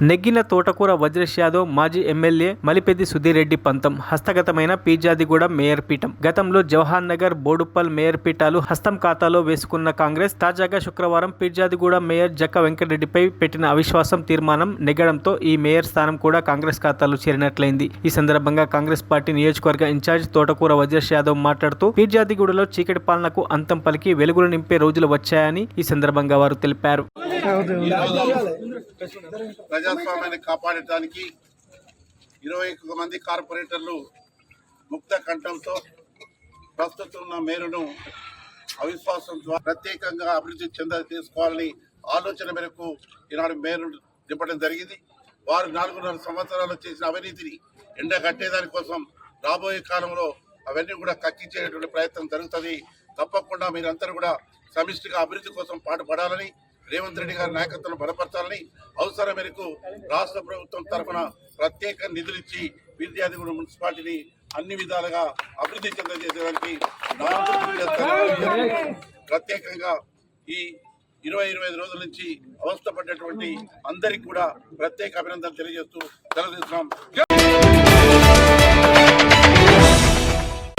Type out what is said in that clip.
నెగ్గిన తోటకూర వజ్రేష్ యాదవ్ మాజీ ఎమ్మెల్యే మలిపెద్ది సుధీర్ రెడ్డి పంతం హస్తగతమైన పీర్జాదిగూడ మేయర్ పీఠం. గతంలో జవహర్ నగర్, బోడుప్పల్ మేయర్ పీఠాలు హస్తం ఖాతాలో వేసుకున్న కాంగ్రెస్ తాజాగా శుక్రవారం పీర్జాదిగూడ మేయర్ జక్క వెంకటరెడ్డిపై పెట్టిన అవిశ్వాసం తీర్మానం నెగ్గడంతో ఈ మేయర్ స్థానం కూడా కాంగ్రెస్ ఖాతాలో చేరినట్లయింది. ఈ సందర్భంగా కాంగ్రెస్ పార్టీ నియోజకవర్గ ఇన్ఛార్జ్ తోటకూర వజ్రేష్ యాదవ్ మాట్లాడుతూ పీర్జాదిగూడలో చీకటి పాలనకు అంతం పలికి వెలుగులు నింపే రోజులు వచ్చాయని ఈ సందర్భంగా వారు తెలిపారు. ప్రజాస్వామ్యాన్ని కాపాడటానికి 21 మంది కార్పొరేటర్లు ముక్త కంఠంతో ప్రస్తుతం ఉన్న మేరును అవిశ్వాసం ద్వారా ప్రత్యేకంగా అభివృద్ధి తీసుకోవాలని ఆలోచన మేరకు ఈనాడు మేరు దింపడం జరిగింది. వారు 4.5 సంవత్సరాలు చేసిన అవినీతిని ఎండగట్టేదాని కోసం రాబోయే కాలంలో అవన్నీ కూడా కక్కించేటువంటి ప్రయత్నం జరుగుతుంది. తప్పకుండా మీరందరూ కూడా సమిష్టిగా అభివృద్ధి కోసం పాటుపడాలని, రేవంత్ రెడ్డి గారి నాయకత్వం బలపరచాలని, అవసరం మేరకు రాష్ట్ర ప్రభుత్వం తరఫున ప్రత్యేక నిధులు ఇచ్చి పీర్జాదిగూడ మున్సిపాలిటీని అన్ని విధాలుగా అభివృద్ధి చెందజేసేదానికి ప్రత్యేకంగా ఈ 20-25 రోజుల నుంచి అవస్థపడ్డటువంటి అందరికీ కూడా ప్రత్యేక అభినందనలు తెలియజేస్తూ సెలవు తీసుకున్నాం.